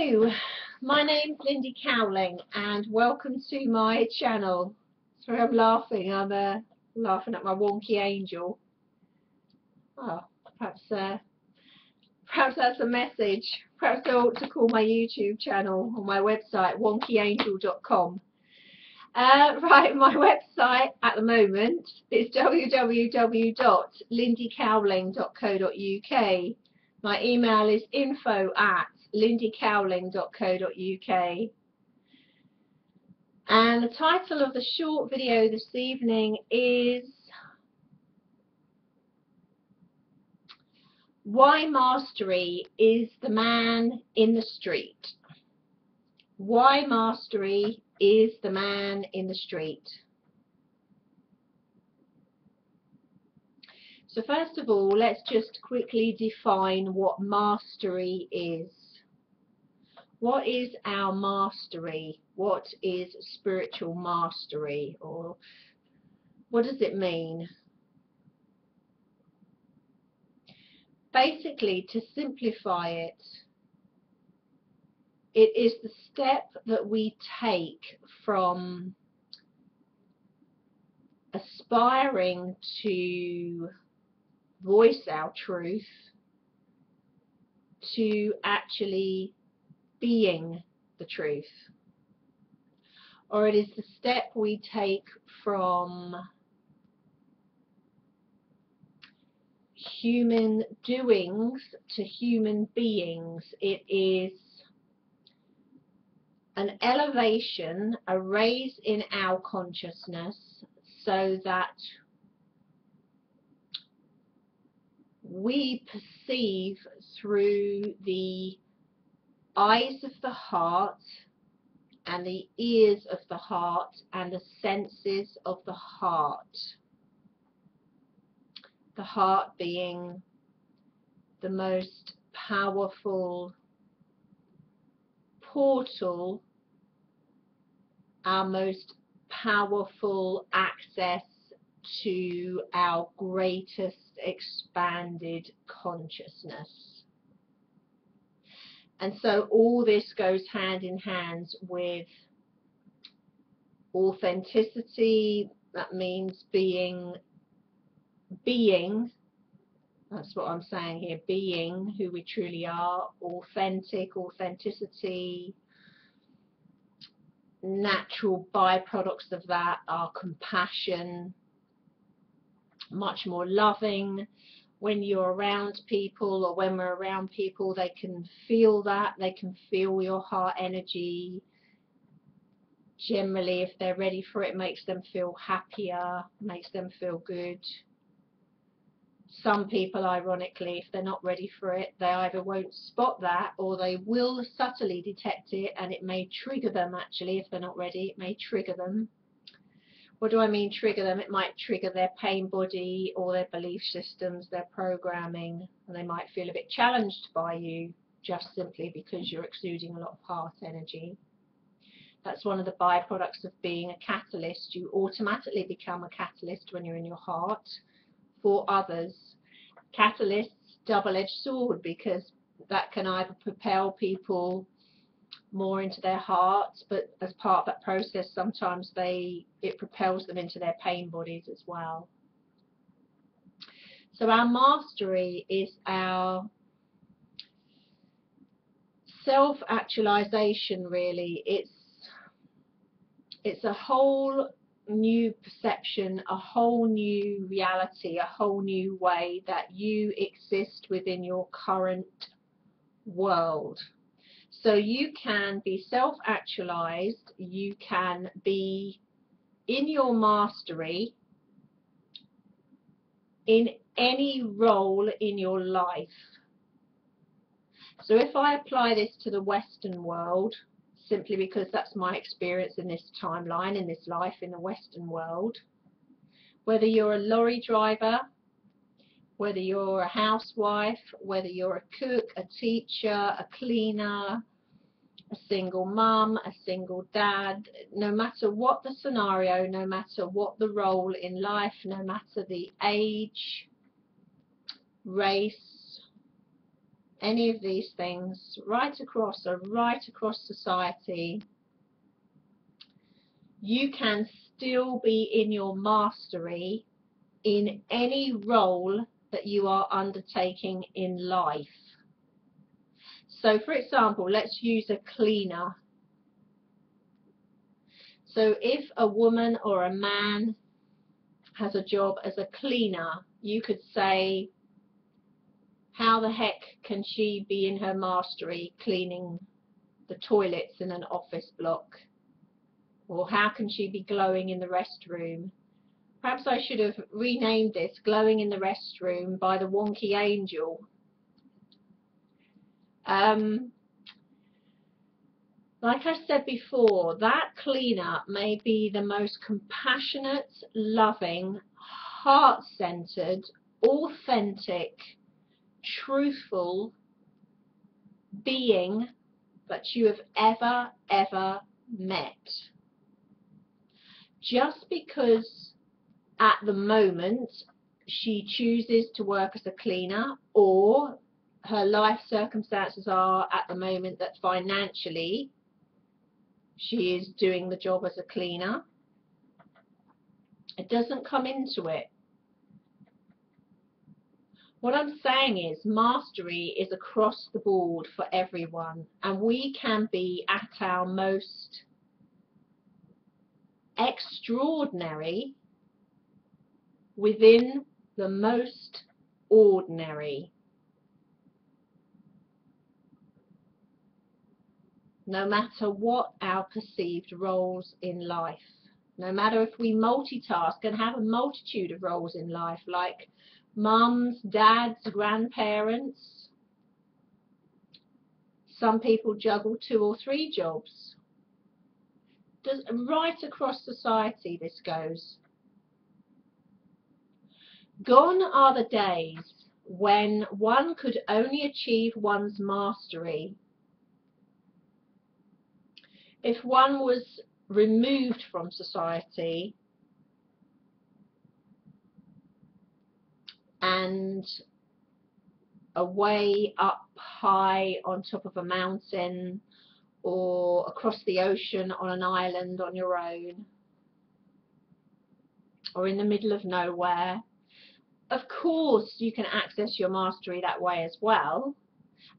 Hello, my name's Lindy Cowling and welcome to my channel. Sorry, I'm laughing. I'm laughing at my wonky angel. Oh, perhaps that's a message. Perhaps I ought to call my YouTube channel or my website wonkyangel.com. Right, my website at the moment is www.lindycowling.co.uk. My email is info@lindycowling.co.uk. And the title of the short video this evening is Why Mastery is the Man in the Street. Why mastery is the man in the street. So first of all, let's just quickly define what mastery is. What is our mastery? What is spiritual mastery? Or what does it mean? Basically, to simplify it, it is the step that we take from aspiring to voice our truth to actually being the truth. Or it is the step we take from human doings to human beings. It is an elevation, a raise in our consciousness so that we perceive through the eyes of the heart and the ears of the heart and the senses of the heart. The heart being the most powerful portal, our most powerful access to our greatest expanded consciousness. And so all this goes hand in hand with authenticity. That means being, that's what I'm saying here, being who we truly are, authenticity. Natural byproducts of that are compassion, much more loving. When you're around people, or when we're around people, they can feel that, they can feel your heart energy. Generally, if they're ready for it, makes them feel happier, makes them feel good. Some people, ironically, if they're not ready for it, they either won't spot that or they will subtly detect it, and it may trigger them. Actually, if they're not ready, it may trigger them. What do I mean trigger them? It might trigger their pain body or their belief systems, their programming, and they might feel a bit challenged by you just simply because you're exuding a lot of heart energy. That's one of the byproducts of being a catalyst. You automatically become a catalyst when you're in your heart for others. Catalysts, double-edged sword, because that can either propel people more into their hearts, but as part of that process sometimes it propels them into their pain bodies as well. So our mastery is our self-actualization, really. It's a whole new perception, a whole new reality, a whole new way that you exist within your current world. So you can be self-actualized, you can be in your mastery in any role in your life. So if I apply this to the Western world, simply because that's my experience in this timeline, in this life, in the Western world, whether you're a lorry driver, whether you're a housewife, whether you're a cook, a teacher, a cleaner, a single mum, a single dad, no matter what the scenario, no matter what the role in life, no matter the age, race, any of these things, right across society, you can still be in your mastery in any role that you are undertaking in life. So for example, let's use a cleaner. So if a woman or a man has a job as a cleaner, you could say, how the heck can she be in her mastery cleaning the toilets in an office block? Or how can she be glowing in the restroom? Perhaps I should have renamed this Glowing in the Restroom by the Wonky Angel. Like I said before, that cleaner may be the most compassionate, loving, heart-centered, authentic, truthful being that you have ever met. Just because at the moment she chooses to work as a cleaner, or her life circumstances are at the moment that financially she is doing the job as a cleaner, it doesn't come into it. What I'm saying is mastery is across the board for everyone, and we can be at our most extraordinary within the most ordinary. No matter what our perceived roles in life. No matter if we multitask and have a multitude of roles in life, like mums, dads, grandparents. Some people juggle 2 or 3 jobs. Right across society this goes. Gone are the days when one could only achieve one's mastery if one was removed from society and away up high on top of a mountain, or across the ocean on an island on your own, or in the middle of nowhere. Of course you can access your mastery that way as well,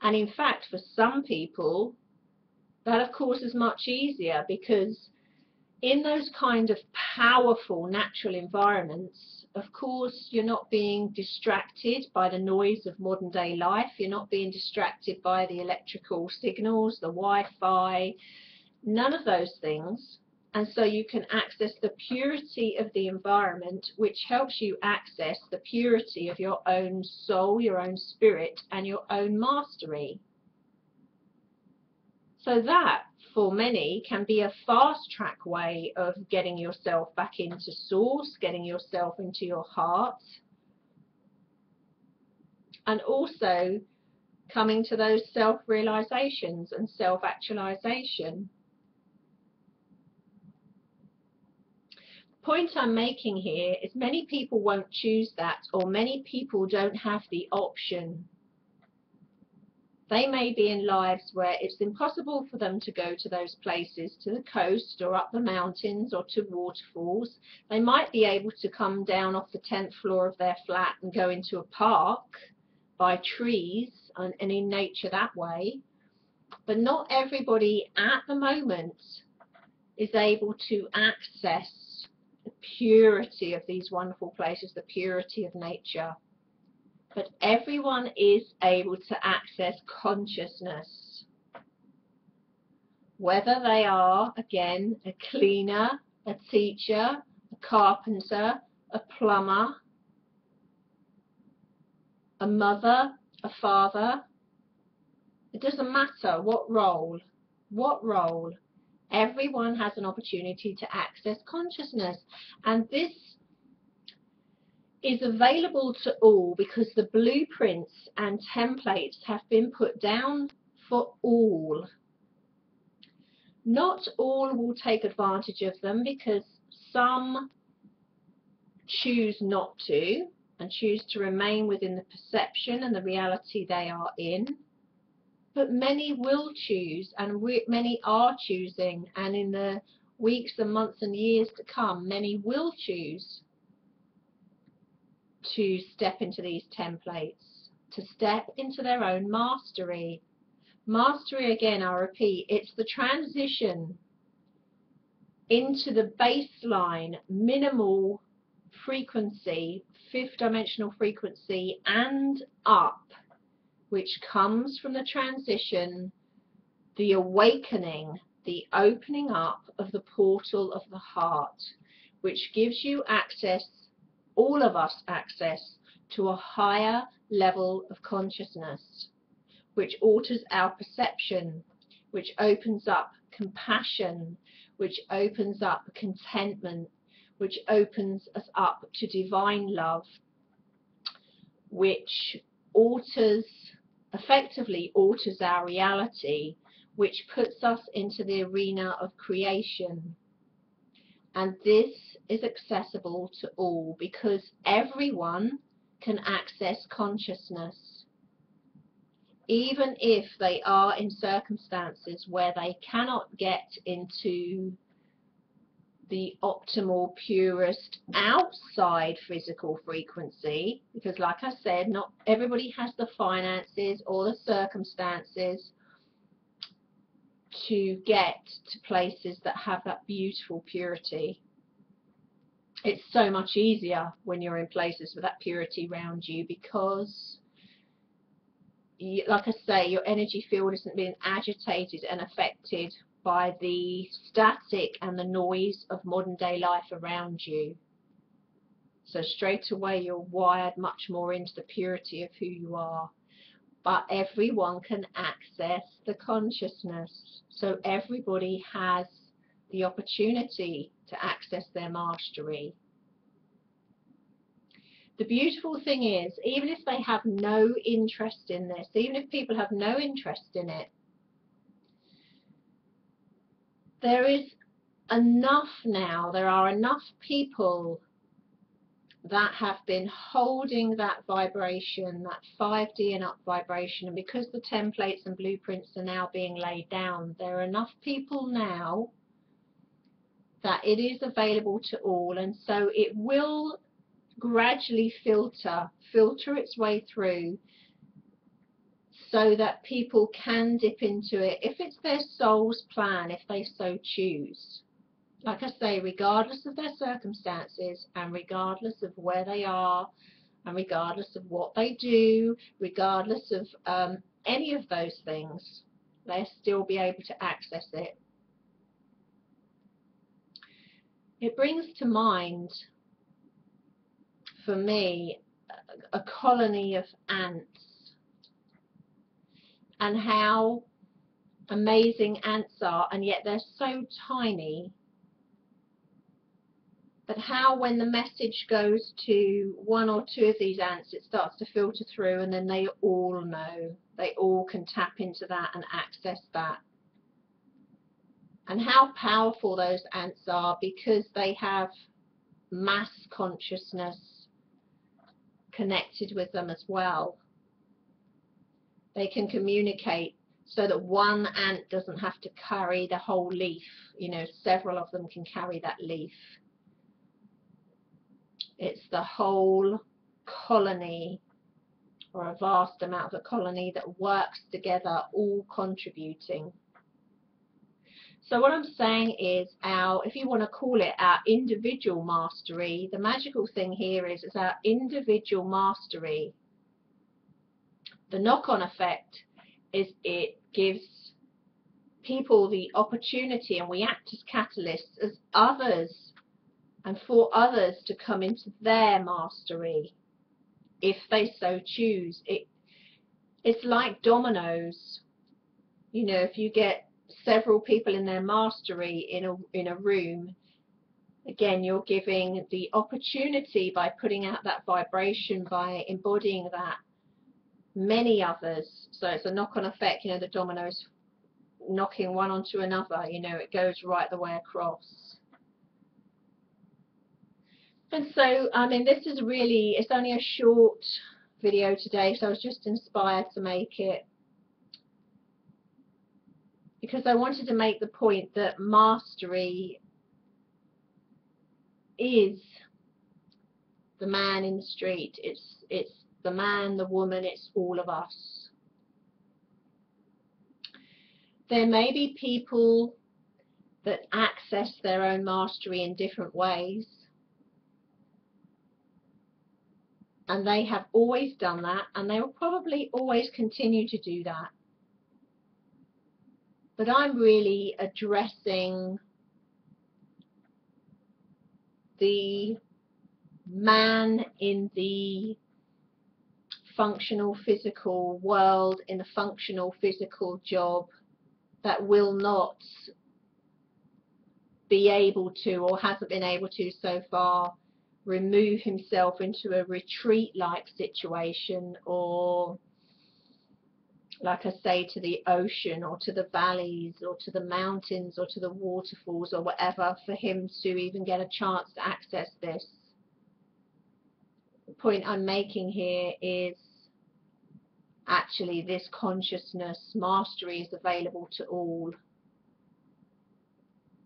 and in fact for some people that of course is much easier, because in those kind of powerful natural environments, of course you're not being distracted by the noise of modern day life, you're not being distracted by the electrical signals, the Wi-Fi, none of those things. And so you can access the purity of the environment, which helps you access the purity of your own soul, your own spirit, and your own mastery. So that, for many, can be a fast-track way of getting yourself back into source, getting yourself into your heart, and also coming to those self-realizations and self-actualization. The point I'm making here is many people won't choose that, or many people don't have the option. They may be in lives where it's impossible for them to go to those places, to the coast or up the mountains or to waterfalls. They might be able to come down off the 10th floor of their flat and go into a park by trees and in nature that way. But not everybody at the moment is able to access the purity of these wonderful places, the purity of nature. But everyone is able to access consciousness, whether they are, again, a cleaner, a teacher, a carpenter, a plumber, a mother, a father. It doesn't matter what role. Everyone has an opportunity to access consciousness, and this is available to all because the blueprints and templates have been put down for all. Not all will take advantage of them because some choose not to and choose to remain within the perception and the reality they are in. But many will choose, and many are choosing, and in the weeks and months and years to come, many will choose to step into these templates, to step into their own mastery. Mastery, again, I repeat, it's the transition into the baseline minimal frequency, fifth dimensional frequency, and up, which comes from the transition, the awakening, the opening up of the portal of the heart, which gives you access, all of us access, to a higher level of consciousness, which alters our perception, which opens up compassion, which opens up contentment, which opens us up to divine love, which effectively alters our reality, which puts us into the arena of creation. And this is accessible to all because everyone can access consciousness, even if they are in circumstances where they cannot get into the optimal, purest outside physical frequency, because like I said, not everybody has the finances or the circumstances to get to places that have that beautiful purity. It's so much easier when you're in places with that purity around you, because like I say, your energy field isn't being agitated and affected by the static and the noise of modern day life around you. So straight away you're wired much more into the purity of who you are. But everyone can access the consciousness, so everybody has the opportunity to access their mastery. The beautiful thing is, even if they have no interest in this, even if people have no interest in it, there is enough now, there are enough people that have been holding that vibration, that 5D and up vibration, and because the templates and blueprints are now being laid down, there are enough people now that it is available to all, and so it will gradually filter its way through so that people can dip into it if it's their soul's plan, if they so choose. Like I say, regardless of their circumstances and regardless of where they are and regardless of what they do, regardless of any of those things, they'll still be able to access it. It brings to mind, for me, a colony of ants, and how amazing ants are, and yet they're so tiny, but how when the message goes to one or two of these ants, it starts to filter through, and then they all know, they all can tap into that and access that. And how powerful those ants are, because they have mass consciousness connected with them as well. They can communicate so that one ant doesn't have to carry the whole leaf. You know, several of them can carry that leaf. It's the whole colony, or a vast amount of a colony, that works together, all contributing. So what I'm saying is, if you want to call it our individual mastery, the magical thing here is our individual mastery. The knock-on effect is it gives people the opportunity, and we act as catalysts, as others, and for others to come into their mastery if they so choose. It's like dominoes. You know, if you get several people in their mastery in a room, again, you're giving the opportunity, by putting out that vibration, by embodying that, many others. So it's a knock-on effect, you know, the dominoes knocking one onto another, you know, it goes right the way across. And so, I mean, this is really, it's only a short video today, so I was just inspired to make it. because I wanted to make the point that mastery is the man in the street. It's the man, the woman, it's all of us. There may be people that access their own mastery in different ways, and they have always done that, and they will probably always continue to do that. But I'm really addressing the man in the functional physical world, in the functional physical job, that will not be able to, or hasn't been able to so far, remove himself into a retreat-like situation, or, like I say, to the ocean or to the valleys or to the mountains or to the waterfalls or whatever, for him to even get a chance to access this. The point I'm making here is actually this consciousness mastery is available to all,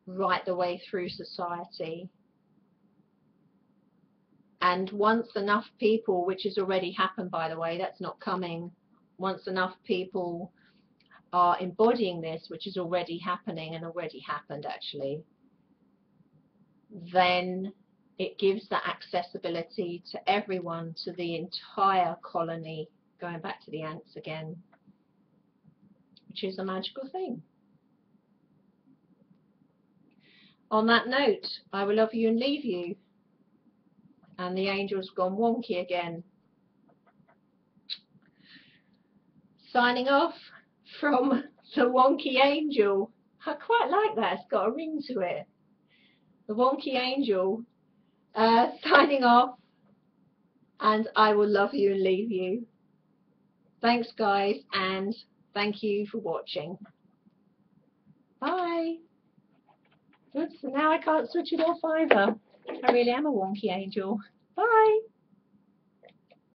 right the way through society. And once enough people, which has already happened by the way, that's not coming, once enough people are embodying this, which is already happening and already happened actually, then it gives that accessibility to everyone, to the entire colony, going back to the ants again, which is a magical thing. On that note, I will love you and leave you. And the angel's gone wonky again. Signing off from the wonky angel. I quite like that, it's got a ring to it. The wonky angel signing off, and I will love you and leave you. Thanks guys, and thank you for watching. Bye. Good, so now I can't switch it off either. I really am a wonky angel. Bye.